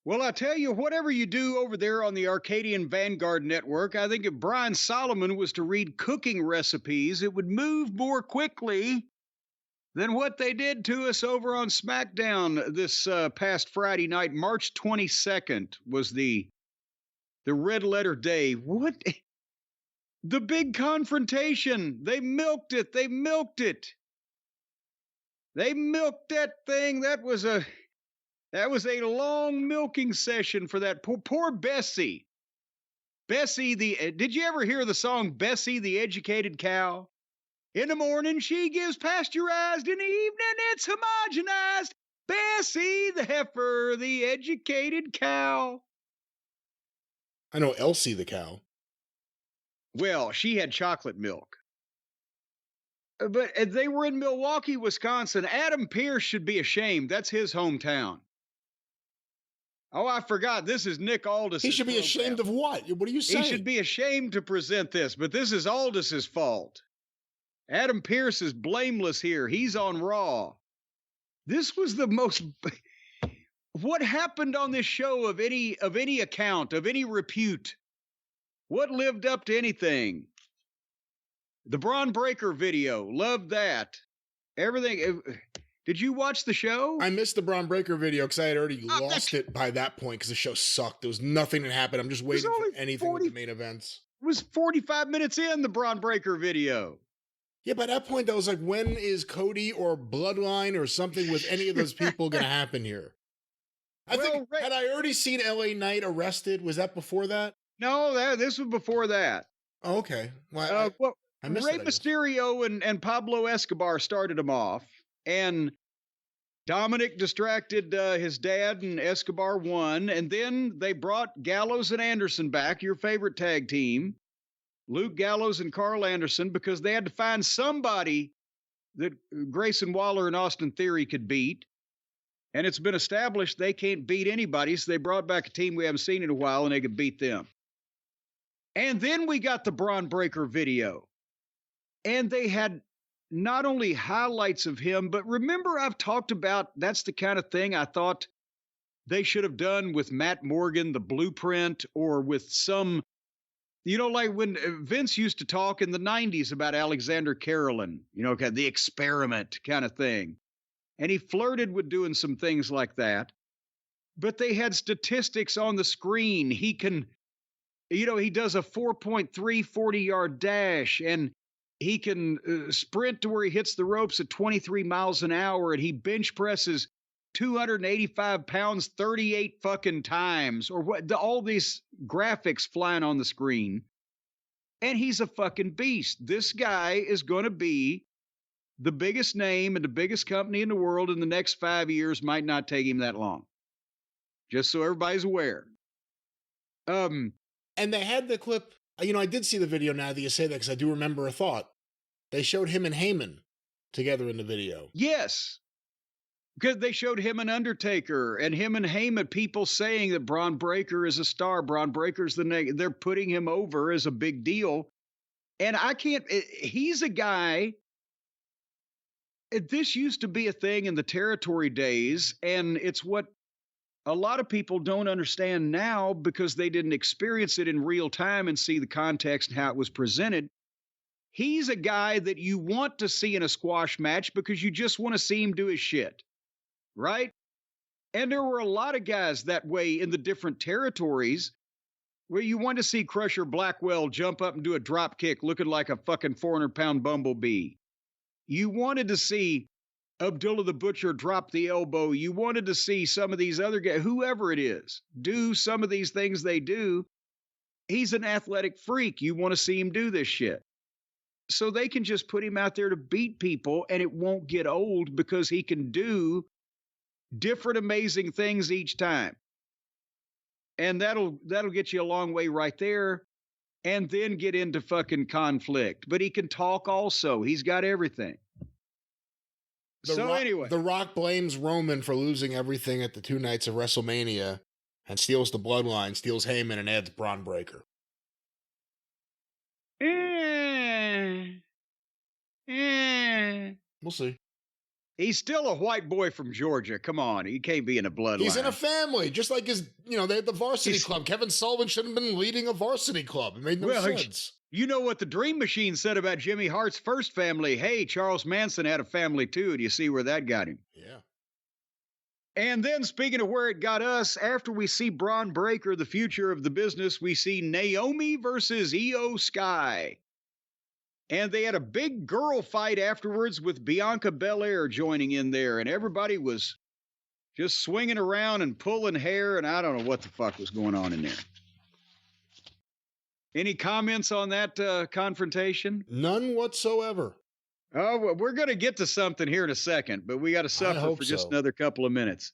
Well, I tell you, whatever you do over there on the Arcadian Vanguard Network, I think if Brian Solomon was to read cooking recipes, it would move more quickly than what they did to us over on SmackDown this past Friday night. March 22nd was the red letter day. What? The big confrontation. They milked it. They milked it. They milked that thing. That was a long milking session for that poor Bessie. Bessie, did you ever hear the song Bessie the Educated Cow? In the morning she gives pasteurized, in the evening it's homogenized. Bessie the heifer, the educated cow. I know Elsie the cow. Well, she had chocolate milk. But they were in Milwaukee, Wisconsin. Adam Pearce should be ashamed. That's his hometown. Oh, I forgot. This is Nick Aldis. He should be ashamed of what? What are you saying? He should be ashamed to present this, but this is Aldis's fault. Adam Pearce is blameless here. He's on Raw. This was the most... What happened on this show of any account, of any repute? What lived up to anything? The Braun Breaker video. Loved that. Everything... Did you watch the show? I missed the Braun Breaker video because I had already lost it by that point because the show sucked. There was nothing that happened. I'm just waiting for anything with the main events. It was 45 minutes in, the Braun Breaker video. Yeah, by that point, I was like, when is Cody or Bloodline or something with any of those people going to happen here? I think, had I already seen LA Knight arrested? Was that before that? No, this was before that. Oh, okay. Well, I missed Rey Mysterio and Pablo Escobar started them off. And Dominic distracted his dad, and Escobar won. And then they brought Gallows and Anderson back, your favorite tag team, Luke Gallows and Carl Anderson, because they had to find somebody that Grayson Waller and Austin Theory could beat. And it's been established they can't beat anybody, so they brought back a team we haven't seen in a while, and they could beat them. And then we got the Braun Breaker video. And they had not only highlights of him, but remember I've talked about that's the kind of thing I thought they should have done with Matt Morgan, the Blueprint, or with some, like when Vince used to talk in the 90s about Alexander Carolyn, the experiment kind of thing. And he flirted with doing some things like that. But they had statistics on the screen. He can, he does a 4.3 40-yard dash, and he can sprint to where he hits the ropes at 23 miles an hour, and he bench presses 285 pounds 38 fucking times, or what? All these graphics flying on the screen. And he's a fucking beast. This guy is going to be the biggest name and the biggest company in the world in the next 5 years. Might not take him that long. Just so everybody's aware. And they had the clip. I did see the video now that you say that because I do remember a thought. They showed him and Heyman together in the video. Yes. Because they showed him and Undertaker and him and Heyman, people saying that Braun Breaker is a star. Braun Breaker's they're putting him over as a big deal. And he's a guy. This used to be a thing in the territory days, and it's what a lot of people don't understand now because they didn't experience it in real time and see the context and how it was presented. He's a guy that you want to see in a squash match because you just want to see him do his shit, right? And there were a lot of guys that way in the different territories where you want to see Crusher Blackwell jump up and do a drop kick looking like a fucking 400-pound bumblebee. You wanted to see Abdullah the Butcher drop the elbow. You wanted to see some of these other guys, whoever it is, do some of these things they do. He's an athletic freak. You want to see him do this shit. So they can just put him out there to beat people and it won't get old because he can do different amazing things each time. And that'll get you a long way right there, and then get into fucking conflict. But he can talk also. He's got everything. Anyway. The Rock blames Roman for losing everything at the 2 nights of WrestleMania and steals the bloodline, steals Heyman, and adds Braun Breaker. We'll see. He's still a white boy from Georgia. Come on. He can't be in a bloodline. He's in a family, just like his, they had the varsity club. Kevin Sullivan shouldn't have been leading a varsity club. It made no sense. You know what the Dream Machine said about Jimmy Hart's first family? Hey, Charles Manson had a family too. Do you see where that got him? Yeah. And then, speaking of where it got us, after we see Braun Breaker, the future of the business, we see Naomi versus Io Sky. And they had a big girl fight afterwards with Bianca Belair joining in there. And everybody was just swinging around and pulling hair. And I don't know what the fuck was going on in there. Any comments on that confrontation? None whatsoever. Oh, well, we're going to get to something here in a second, but we got to suffer for just another couple of minutes.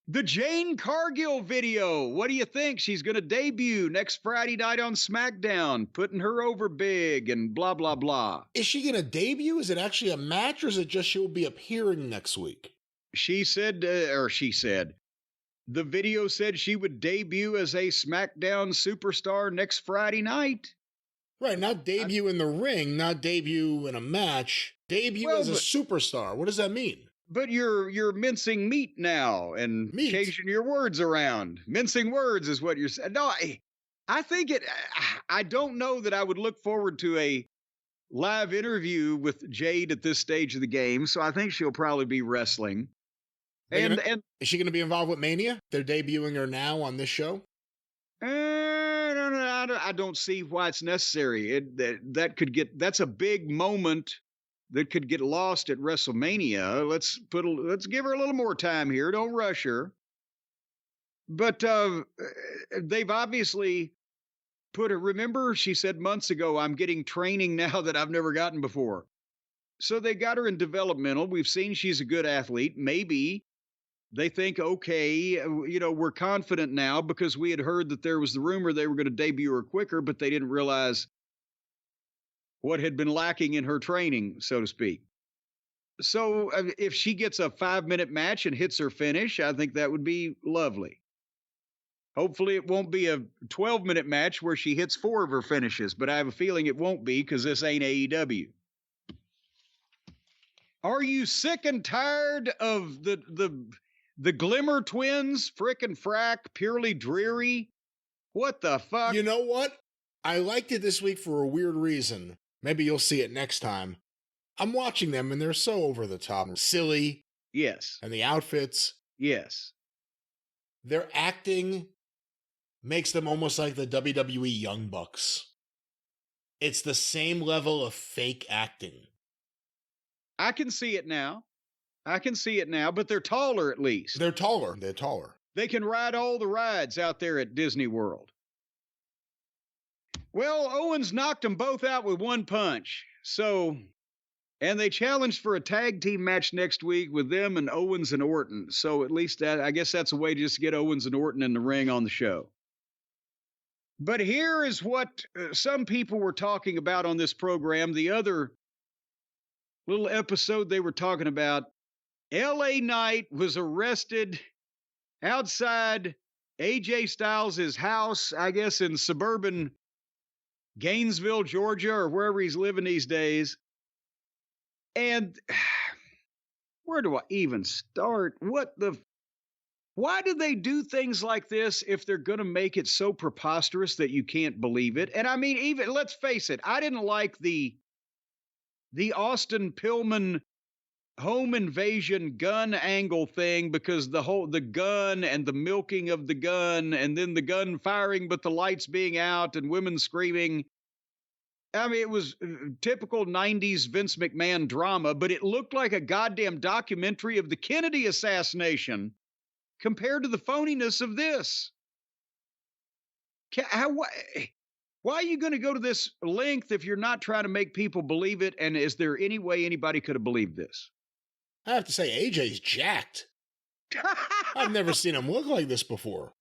The Jane Cargill video. What do you think? She's going to debut next Friday night on SmackDown, putting her over big and blah, blah, blah. Is she going to debut? Is it actually a match, or is it just she'll be appearing next week? She said, the video said she would debut as a SmackDown superstar next Friday night. Right, not debut in the ring, not debut in a match, debut as a superstar. What does that mean? But you're mincing meat now and changing your words around. Mincing words is what you're saying. No, I think I don't know that I would look forward to a live interview with Jade at this stage of the game, so I think she'll probably be wrestling. And is she going to be involved with Mania? They're debuting her now on this show? I don't see why it's necessary. That's a big moment that could get lost at WrestleMania. Let's give her a little more time here. Don't rush her. But they've obviously put her. Remember, she said months ago, I'm getting training now that I've never gotten before. So they got her in developmental. We've seen she's a good athlete. Maybe they think, okay, we're confident now because we had heard that there was the rumor they were going to debut her quicker, but they didn't realize what had been lacking in her training, so to speak. So if she gets a 5-minute match and hits her finish, I think that would be lovely. Hopefully it won't be a 12-minute match where she hits 4 of her finishes, but I have a feeling it won't be because this ain't AEW. Are you sick and tired of the Glimmer Twins, frickin' frack, purely dreary? What the fuck? You know what? I liked it this week for a weird reason. Maybe you'll see it next time. I'm watching them and they're so over the top and silly. Yes. And the outfits. Yes. Their acting makes them almost like the WWE Young Bucks. It's the same level of fake acting. I can see it now. But they're taller at least. They're taller. They can ride all the rides out there at Disney World. Well, Owens knocked them both out with one punch. And they challenged for a tag team match next week with them and Owens and Orton. So at least I guess that's a way to just get Owens and Orton in the ring on the show. But here is what some people were talking about on this program. The other little episode they were talking about, LA Knight was arrested outside AJ Styles' house, I guess in suburban Gainesville, Georgia, or wherever he's living these days. And where do I even start? Why do they do things like this if they're going to make it so preposterous that you can't believe it? And I mean, even, let's face it, I didn't like the Austin Pillman home invasion gun angle thing because the gun and the milking of the gun and then the gun firing but the lights being out and women screaming. I mean, it was typical 90s Vince McMahon drama, but it looked like a goddamn documentary of the Kennedy assassination compared to the phoniness of this. Why are you going to go to this length if you're not trying to make people believe it? And is there any way anybody could have believed this? I have to say, AJ's jacked. I've never seen him look like this before.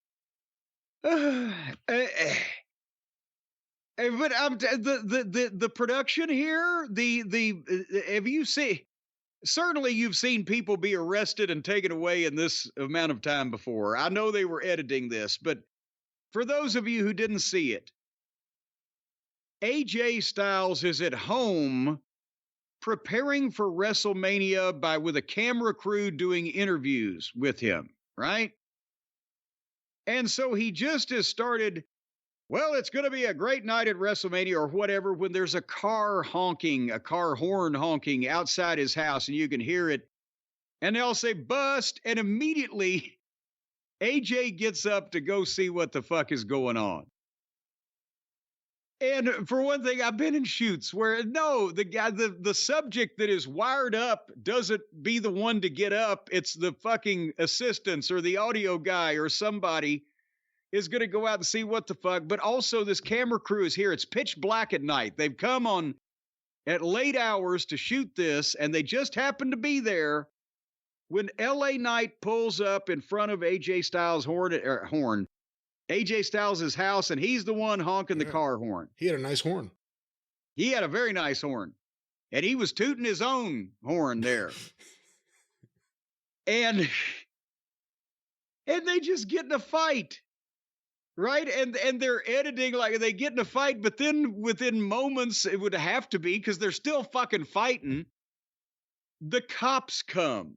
But the production here, have you seen? Certainly, you've seen people be arrested and taken away in this amount of time before. I know they were editing this, but for those of you who didn't see it, AJ Styles is at home preparing for WrestleMania with a camera crew doing interviews with him, right? And so he just has started, well, it's going to be a great night at WrestleMania or whatever, when there's a car horn honking outside his house, and you can hear it. And they'll say, bust. And immediately AJ gets up to go see what the fuck is going on. And for one thing, I've been in shoots where no, the subject that is wired up doesn't be the one to get up. It's the fucking assistants or the audio guy or somebody is going to go out and see what the fuck. But also this camera crew is here. It's pitch black at night. They've come on at late hours to shoot this, and they just happen to be there when LA Knight pulls up in front of AJ Styles' horn. AJ Styles' house, and he's the one honking the car horn. He had a nice horn. He had a very nice horn. And he was tooting his own horn there. and they just get in a fight. Right? And they're editing like they get in a fight, but then within moments, it would have to be, because they're still fucking fighting. The cops come.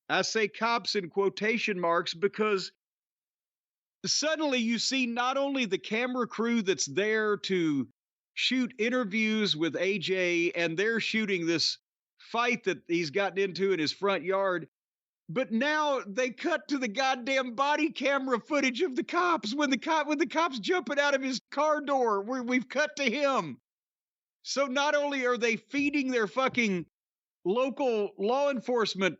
I say cops in quotation marks because suddenly you see not only the camera crew that's there to shoot interviews with AJ, and they're shooting this fight that he's gotten into in his front yard, but now they cut to the goddamn body camera footage of the cops when the cops jumping out of his car door. We've cut to him. So not only are they feeding their fucking local law enforcement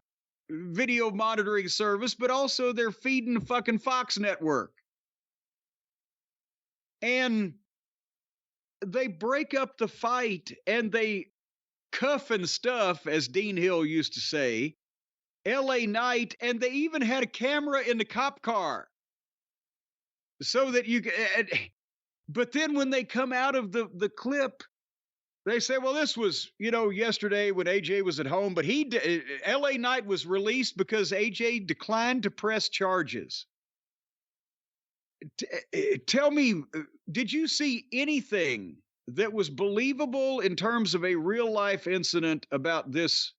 video monitoring service, but also they're feeding fucking Fox Network. And they break up the fight and they cuff and stuff, as Dean Hill used to say, LA Knight, and they even had a camera in the cop car. So that you can, but then when they come out of the clip, they say, well, this was, yesterday when AJ was at home, but LA Knight was released because AJ declined to press charges. Tell me, did you see anything that was believable in terms of a real life incident about this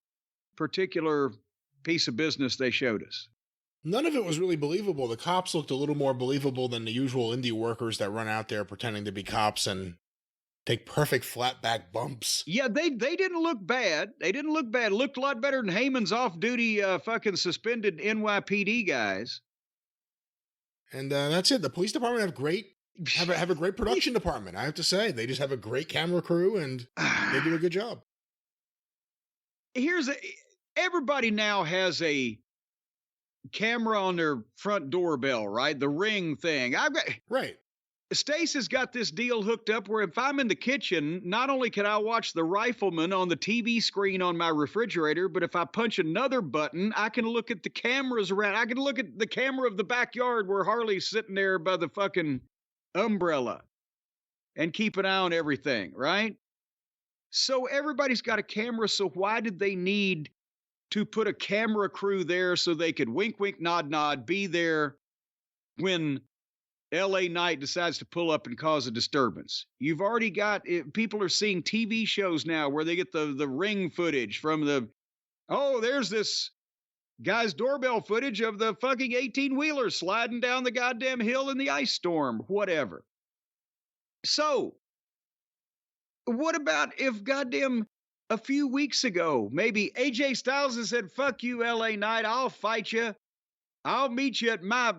particular piece of business they showed us? None of it was really believable. The cops looked a little more believable than the usual indie workers that run out there pretending to be cops and take perfect flat back bumps. Yeah, they didn't look bad. They didn't look bad. It looked a lot better than Heyman's off-duty fucking suspended NYPD guys. And that's it. The police department have a great production department. I have to say, they just have a great camera crew and they do a good job. Everybody now has a camera on their front doorbell, right? The Ring thing. Right. Stace has got this deal hooked up where if I'm in the kitchen, not only can I watch The Rifleman on the TV screen on my refrigerator, but if I punch another button, I can look at the cameras around. I can look at the camera of the backyard where Harley's sitting there by the fucking umbrella and keep an eye on everything, right? So everybody's got a camera, so why did they need to put a camera crew there so they could wink, wink, nod, nod, be there when LA Knight decides to pull up and cause a disturbance? You've already got, people are seeing TV shows now where they get the Ring footage from there's this guy's doorbell footage of the fucking 18-wheeler sliding down the goddamn hill in the ice storm, whatever. So, what about if goddamn a few weeks ago, maybe AJ Styles has said, fuck you, LA Knight, I'll fight you. I'll meet you at my,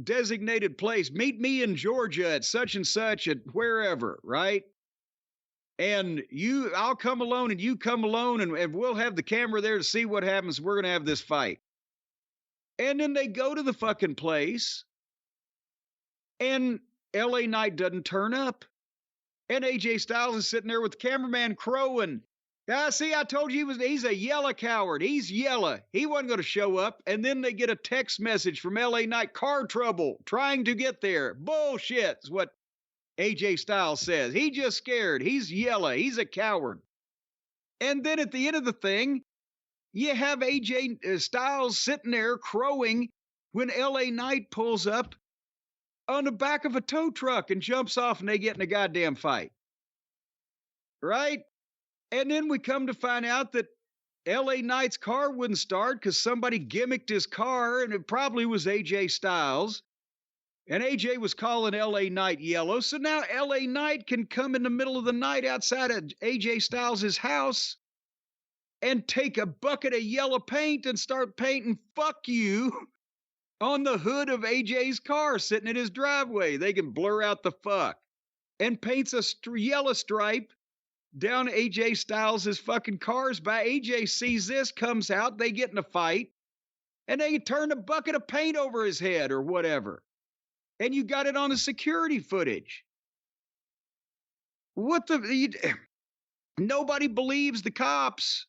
designated place. Meet me in Georgia at such and such at wherever, right? And I'll come alone and you come alone and we'll have the camera there to see what happens. We're going to have this fight. And then they go to the fucking place and LA Knight doesn't turn up. And AJ Styles is sitting there with the cameraman crowing. See, I told you he's a yellow coward. He's yellow. He wasn't going to show up. And then they get a text message from LA Knight, car trouble, trying to get there. Bullshit is what AJ Styles says. He just scared. He's yellow. He's a coward. And then at the end of the thing, you have AJ Styles sitting there crowing when LA Knight pulls up on the back of a tow truck and jumps off and they get in a goddamn fight. Right? And then we come to find out that LA Knight's car wouldn't start because somebody gimmicked his car, and it probably was AJ Styles. And AJ was calling LA Knight yellow. So now LA Knight can come in the middle of the night outside of AJ Styles' house and take a bucket of yellow paint and start painting "fuck you" on the hood of AJ's car sitting in his driveway. They can blur out the "fuck" and paints a yellow stripe down AJ Styles' fucking cars by. AJ sees this, comes out, they get in a fight, and they turn a bucket of paint over his head or whatever. And you got it on the security footage. Nobody believes the cops.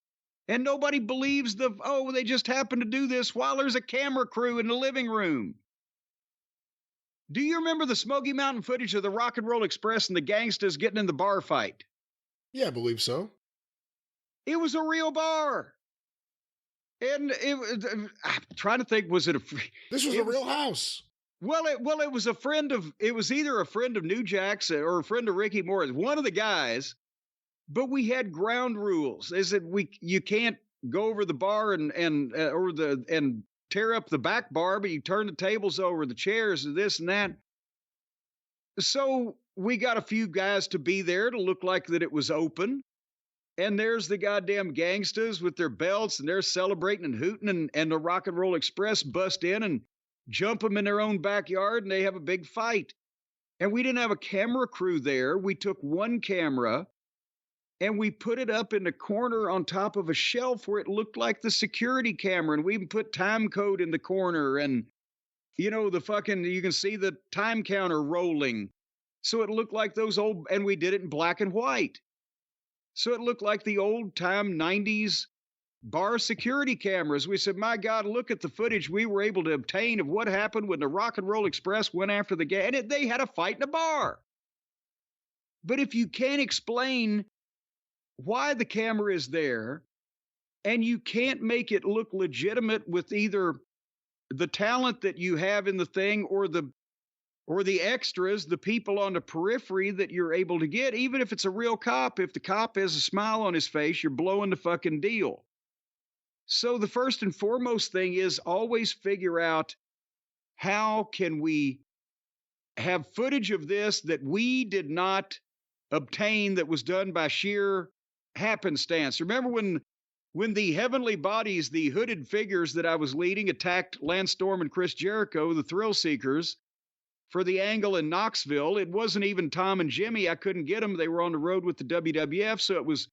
And nobody believes they just happened to do this while there's a camera crew in the living room. Do you remember the Smoky Mountain footage of the Rock and Roll Express and the gangsters getting in the bar fight? Yeah, I believe so. It was a real bar. And I'm trying to think, was it This was a real house. Well, it was it was either a friend of New Jack's or a friend of Ricky Morris, one of the guys. But we had ground rules. Is that you can't go over the bar and tear up the back bar, but you turn the tables over, the chairs, and this and that. So we got a few guys to be there to look like that it was open. And there's the goddamn gangsters with their belts, and they're celebrating and hooting, and the Rock and Roll Express bust in and jump them in their own backyard, and they have a big fight. And we didn't have a camera crew there. We took one camera, and we put it up in the corner on top of a shelf where it looked like the security camera. And we even put time code in the corner. And, you can see the time counter rolling. So it looked like those old, and we did it in black and white. So it looked like the old time 90s bar security cameras. We said, my God, look at the footage we were able to obtain of what happened when the Rock and Roll Express went after the gang. And they had a fight in a bar. But if you can't explain why the camera is there, and you can't make it look legitimate with either the talent that you have in the thing or the extras, the people on the periphery that you're able to get, even if it's a real cop, if the cop has a smile on his face, you're blowing the fucking deal. So the first and foremost thing is always figure out, how can we have footage of this that we did not obtain, that was done by sheer happenstance? Remember when the heavenly bodies, the hooded figures that I was leading, attacked Lance Storm and Chris Jericho, the Thrill Seekers, for the angle in Knoxville? It wasn't even Tom and Jimmy. I couldn't get them. They were on the road with the WWF. So it was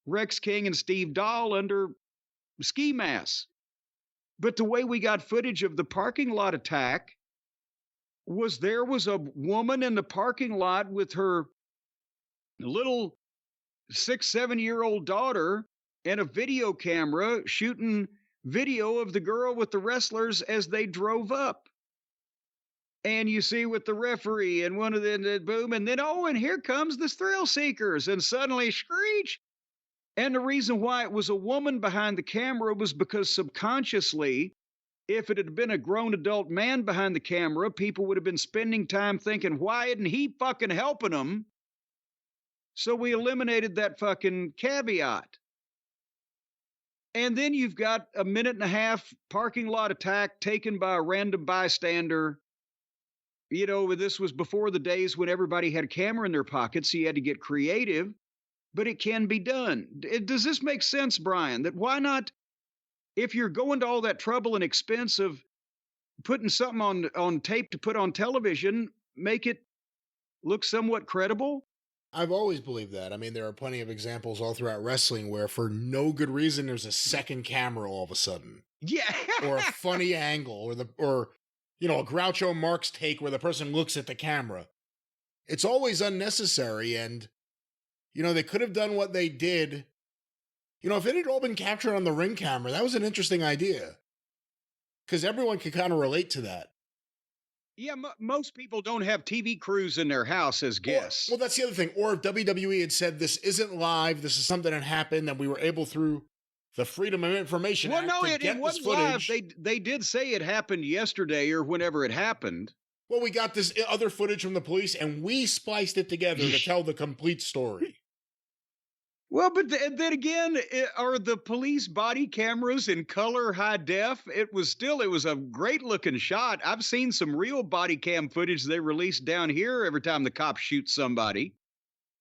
Rex King and Steve Dahl under ski masks. But the way we got footage of the parking lot attack was there was a woman in the parking lot with her little 6-7-year-old daughter and a video camera shooting video of the girl with the wrestlers as they drove up. And you see with the referee and one of the boom, and then, and here comes the Thrill Seekers, and suddenly screech. And the reason why it was a woman behind the camera was because subconsciously, if it had been a grown adult man behind the camera, people would have been spending time thinking, why isn't he fucking helping them? So we eliminated that fucking caveat. And then you've got a 1.5-minute parking lot attack taken by a random bystander. This was before the days when everybody had a camera in their pocket, so you had to get creative, but it can be done. Does this make sense, Brian? That why not, if you're going to all that trouble and expense of putting something on tape to put on television, make it look somewhat credible? I've always believed that. I mean, there are plenty of examples all throughout wrestling where for no good reason there's a second camera all of a sudden. Yeah. Or a funny angle, or a Groucho Marx take where the person looks at the camera. It's always unnecessary, and they could have done what they did. If it had all been captured on the Ring camera, that was an interesting idea. Because everyone could kind of relate to that. Yeah, most people don't have TV crews in their house as guests. Well, that's the other thing. Or if WWE had said, this isn't live, this is something that happened, and we were able through the Freedom of Information Act to get this footage. Live. They did say it happened yesterday or whenever it happened. Well, we got this other footage from the police, and we spliced it together to tell the complete story. Well, but then again, are the police body cameras in color high def? It was a great looking shot. I've seen some real body cam footage they released down here every time the cops shoot somebody,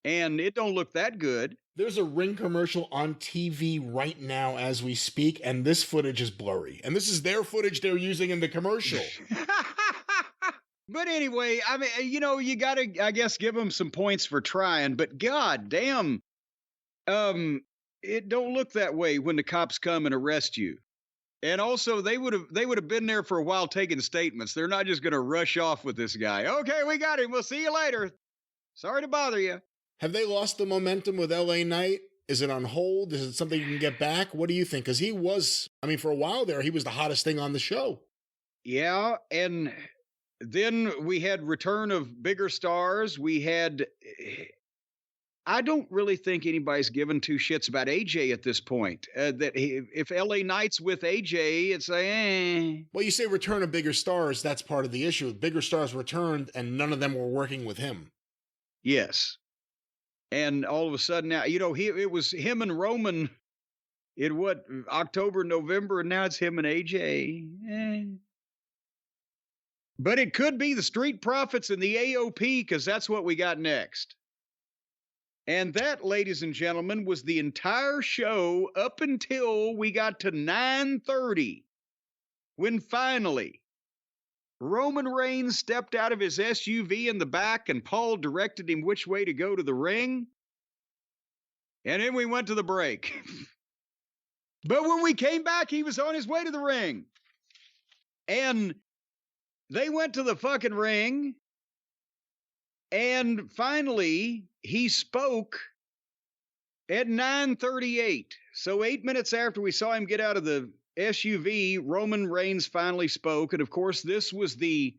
and it don't look that good. There's a Ring commercial on TV right now as we speak, and this footage is blurry. And this is their footage they're using in the commercial. But anyway, I mean, you got to, I guess, give them some points for trying. But god damn, it don't look that way when the cops come and arrest you. And also, they would have been there for a while taking statements. They're not just going to rush off with this guy. Okay, we got him. We'll see you later. Sorry to bother you. Have they lost the momentum with LA Knight? Is it on hold? Is it something you can get back? What do you think? Because he was, I mean, for a while there, he was the hottest thing on the show. Yeah, and then we had return of bigger stars. We had. I don't really think anybody's given two shits about AJ at this point. If LA Knight's with AJ, it's like, eh. Well, you say return of bigger stars. That's part of the issue. Bigger stars returned, and none of them were working with him. Yes. And all of a sudden now, it was him and Roman in what, October, November, and now it's him and AJ. Eh. But it could be the Street Profits and the AOP, because that's what we got next. And that, ladies and gentlemen, was the entire show up until we got to 9:30, when finally Roman Reigns stepped out of his SUV in the back and Paul directed him which way to go to the ring. And then we went to the break. But when we came back, he was on his way to the ring. And they went to the fucking ring. And finally, he spoke at 9:38. So 8 minutes after we saw him get out of the SUV, Roman Reigns finally spoke. And of course, this was the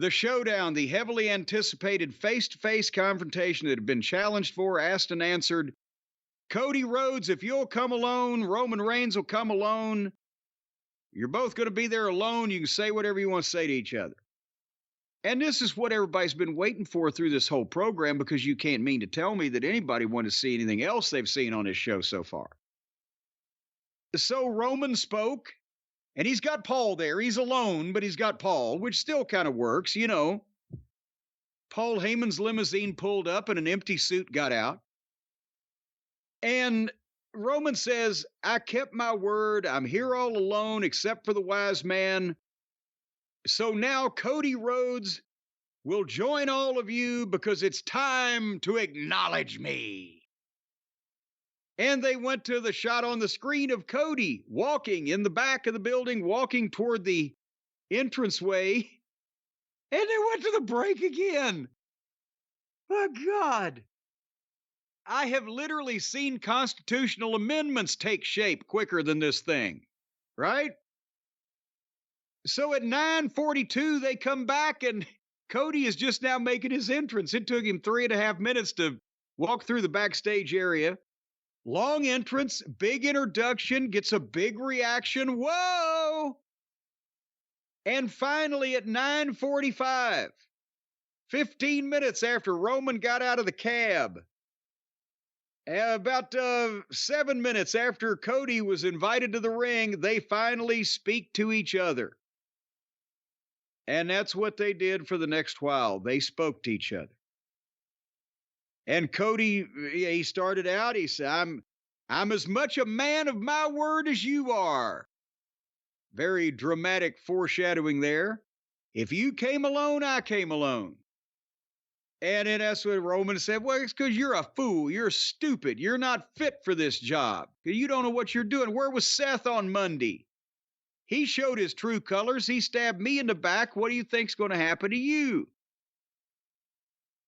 showdown, the heavily anticipated face-to-face confrontation that had been challenged for, asked and answered. Cody Rhodes, if you'll come alone, Roman Reigns will come alone. You're both going to be there alone. You can say whatever you want to say to each other. And this is what everybody's been waiting for through this whole program, because you can't mean to tell me that anybody wanted to see anything else they've seen on this show so far. So Roman spoke, and he's got Paul there. He's alone, but he's got Paul, which still kind of works, Paul Heyman's limousine pulled up and an empty suit got out. And Roman says, I kept my word. I'm here all alone except for the wise man. So now Cody Rhodes will join all of you because it's time to acknowledge me. And they went to the shot on the screen of Cody walking in the back of the building, walking toward the entranceway. And they went to the break again. Oh, God. I have literally seen constitutional amendments take shape quicker than this thing, right? So at 9:42, they come back, and Cody is just now making his entrance. It took him 3.5 minutes to walk through the backstage area. Long entrance, big introduction, gets a big reaction. Whoa! And finally at 9:45, 15 minutes after Roman got out of the cab, about 7 minutes after Cody was invited to the ring, they finally speak to each other. And that's what they did for the next while. They spoke to each other. And Cody, he started out, he said, I'm as much a man of my word as you are. Very dramatic foreshadowing there. If you came alone, I came alone. And then that's what Roman said, well, it's because you're a fool. You're stupid. You're not fit for this job. You don't know what you're doing. Where was Seth on Monday? He showed his true colors. He stabbed me in the back. What do you think's going to happen to you?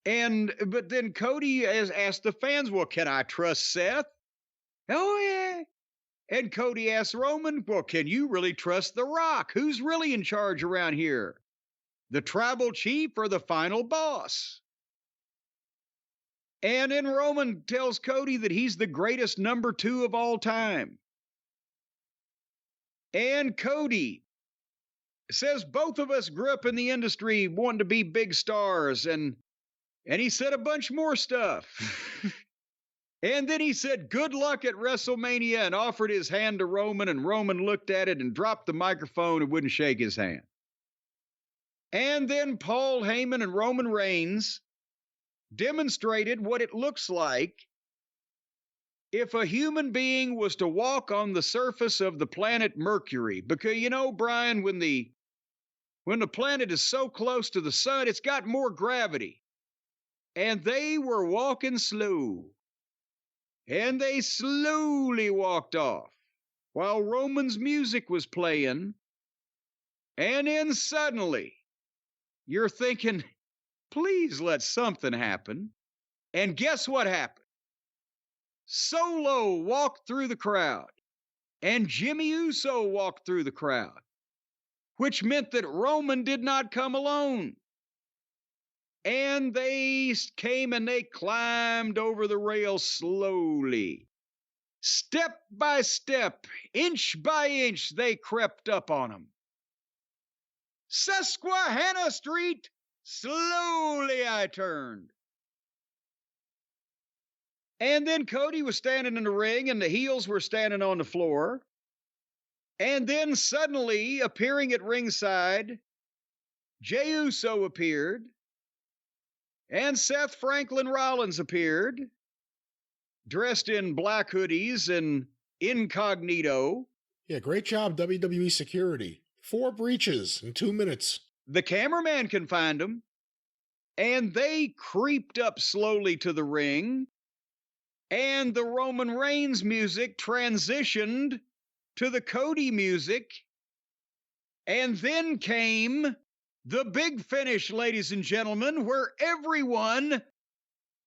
But then Cody has asked the fans, well, can I trust Seth? Oh, yeah. And Cody asked Roman, well, can you really trust The Rock? Who's really in charge around here? The tribal chief or the final boss? And then Roman tells Cody that he's the greatest number 2 of all time. And Cody says both of us grew up in the industry wanting to be big stars. And he said a bunch more stuff. And then he said, good luck at WrestleMania, and offered his hand to Roman, and Roman looked at it and dropped the microphone and wouldn't shake his hand. And then Paul Heyman and Roman Reigns demonstrated what it looks like if a human being was to walk on the surface of the planet Mercury. Because, you know, Brian, when the planet is so close to the sun, it's got more gravity. And they were walking slow. And they slowly walked off while Roman's music was playing. And then suddenly, you're thinking, please let something happen. And guess what happened? Solo walked through the crowd, and Jimmy Uso walked through the crowd, which meant that Roman did not come alone. And they came and they climbed over the rail slowly. Step by step, inch by inch, they crept up on him. Susquehanna Street, slowly I turned. And then Cody was standing in the ring, and the heels were standing on the floor. And then suddenly, appearing at ringside, Jey Uso appeared, and Seth Franklin Rollins appeared, dressed in black hoodies and incognito. Yeah, great job, WWE security. 4 breaches in 2 minutes. The cameraman can find them. And they creeped up slowly to the ring. And the Roman Reigns music transitioned to the Cody music. And then came the big finish, ladies and gentlemen, where everyone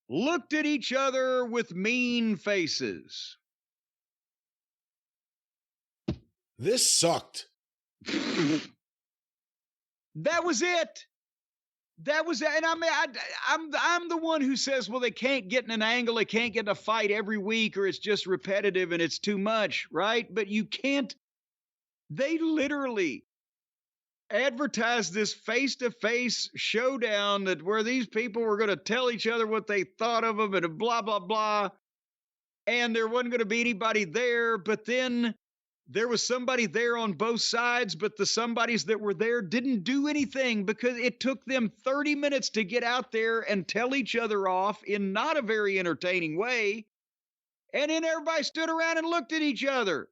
looked at each other with mean faces. This sucked. That was it. That was, and I mean, I'm the one who says, well, they can't get in an angle, they can't get in a fight every week, or it's just repetitive and it's too much, right? But you can't. They literally advertised this face-to-face showdown that where these people were going to tell each other what they thought of them and blah blah blah, and there wasn't going to be anybody there. But then there was somebody there on both sides, but the somebodies that were there didn't do anything because it took them 30 minutes to get out there and tell each other off in not a very entertaining way. And then everybody stood around and looked at each other.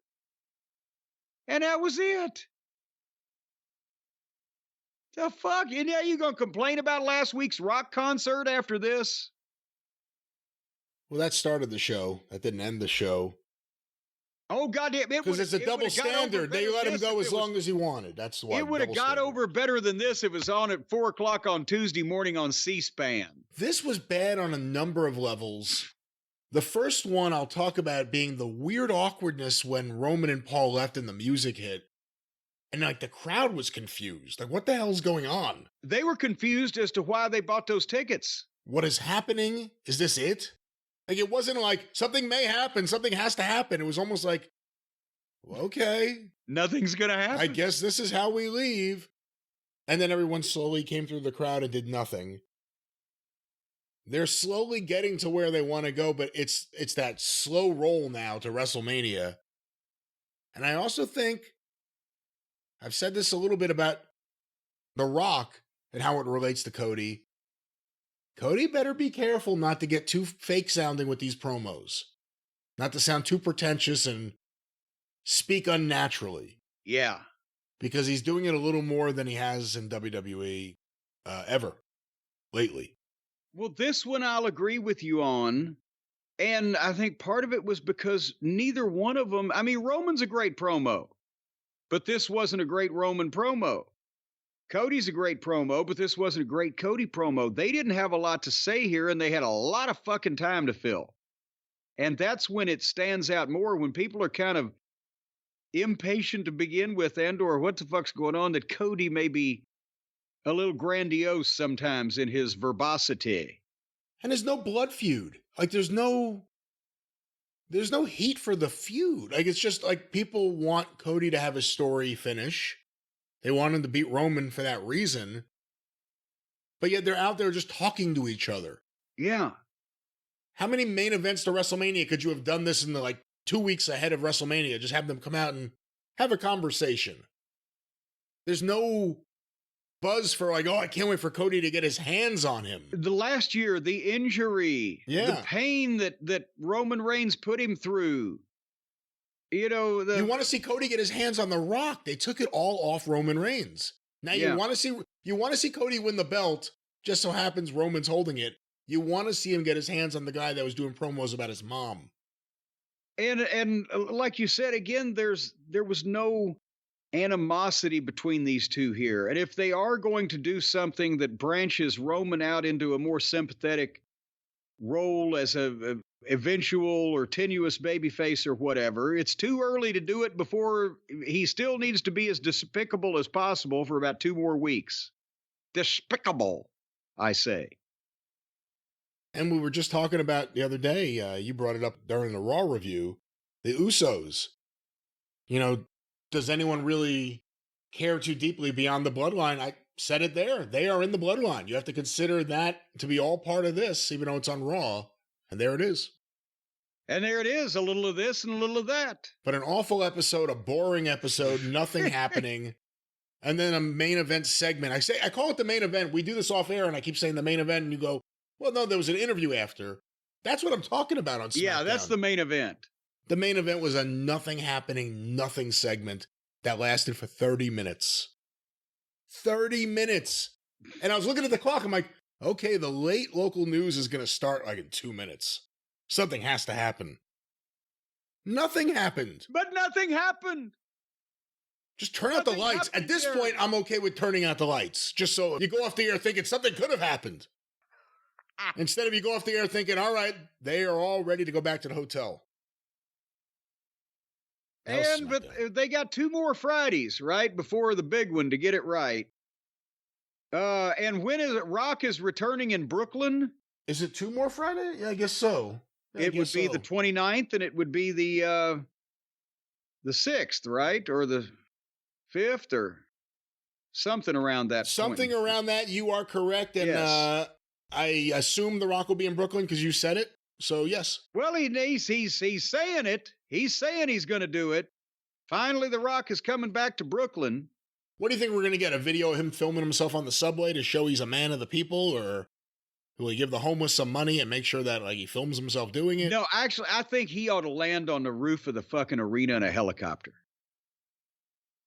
And that was it. The fuck? And now you going to complain about last week's rock concert after this? Well, that started the show. That didn't end the show. Oh, goddamn. Because it's a double standard. They let him go as long as he wanted. That's why. It would have got over better than this if it was on at 4 o'clock on Tuesday morning on C-SPAN. This was bad on a number of levels. The first one I'll talk about being the weird awkwardness when Roman and Paul left and the music hit. And like the crowd was confused. Like, what the hell's going on? They were confused as to why they bought those tickets. What is happening? Is this it? Like, it wasn't like something may happen, something has to happen. It was almost like, well, okay. Nothing's going to happen. I guess this is how we leave. And then everyone slowly came through the crowd and did nothing. They're slowly getting to where they want to go, but it's that slow roll now to WrestleMania. And I also think, I've said this a little bit about The Rock and how it relates to Cody. Cody better be careful not to get too fake sounding with these promos. Not to sound too pretentious and speak unnaturally. Yeah. Because he's doing it a little more than he has in WWE ever lately. Well, this one I'll agree with you on. And I think part of it was because neither one of them, I mean, Roman's a great promo, but this wasn't a great Roman promo. Cody's a great promo, but this wasn't a great Cody promo. They didn't have a lot to say here, and they had a lot of fucking time to fill. And that's when it stands out more, when people are kind of impatient to begin with and or what the fuck's going on, that Cody may be a little grandiose sometimes in his verbosity. And there's no blood feud. Like, there's no heat for the feud. Like, it's just like people want Cody to have a story finish. They want him to beat Roman for that reason. But yet they're out there just talking to each other. Yeah. How many main events to WrestleMania could you have done this in the like 2 weeks ahead of WrestleMania? Just have them come out and have a conversation. There's no buzz for like, oh, I can't wait for Cody to get his hands on him. The last year, the injury, Yeah. the pain that Roman Reigns put him through. You know, You want to see Cody get his hands on The Rock. They took it all off Roman Reigns. Now Yeah. you want to see Cody win the belt. Just so happens Roman's holding it. You want to see him get his hands on the guy that was doing promos about his mom. And like you said, again, there was no animosity between these two here. And if they are going to do something that branches Roman out into a more sympathetic role as a eventual or tenuous babyface or whatever, it's too early to do it before he still needs to be as despicable as possible for about 2 more weeks. Despicable, I say. And we were just talking about the other day, you brought it up during the Raw review, the Usos. You know, does anyone really care too deeply beyond the bloodline? I said it there. They are in the bloodline. You have to consider that to be all part of this, even though it's on Raw. And there it is. And there it is, a little of this and a little of that. But an awful episode, a boring episode, nothing happening. And then a main event segment. I call it the main event. We do this off air and I keep saying the main event and you go, well, no, there was an interview after. That's what I'm talking about on SmackDown. Yeah, that's the main event. The main event was a nothing happening, nothing segment that lasted for 30 minutes. 30 minutes. And I was looking at the clock. I'm like, okay, the late local news is going to start like in 2 minutes. Something has to happen. Nothing happened. But nothing happened. Just turn out the Nothing lights. At happened this there. point, I'm okay with turning out the lights. Just so you go off the air thinking something could have happened. Instead of you go off the air thinking, all right, they are all ready to go back to the hotel. That was But SmackDown. they got 2 more Fridays, right, before the big one to get it right. And when is it? Rock is returning in Brooklyn. Is it 2 more Friday? Yeah, I guess so. Yeah, I It would guess be so. the 29th, and it would be the 6th, right, or the 5th, or something around that. Something point. around that. You are correct. And Yes. I assume The Rock will be in Brooklyn because you said it. So, yes. Well, he's saying it. He's saying he's going to do it. Finally, The Rock is coming back to Brooklyn. What do you think we're going to get? A video of him filming himself on the subway to show he's a man of the people? Or will he give the homeless some money and make sure that like he films himself doing it? No, actually, I think he ought to land on the roof of the fucking arena in a helicopter.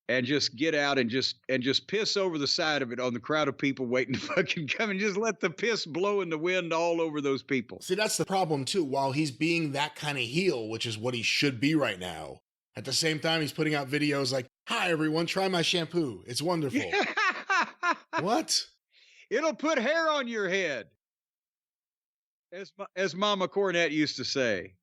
And just get out and just piss over the side of it on the crowd of people waiting to fucking come and just let the piss blow in the wind all over those people. See, that's the problem too. While he's being that kind of heel, which is what he should be right now, at the same time, he's putting out videos like, hi, everyone, try my shampoo. It's wonderful. What? It'll put hair on your head. As Mama Cornette used to say.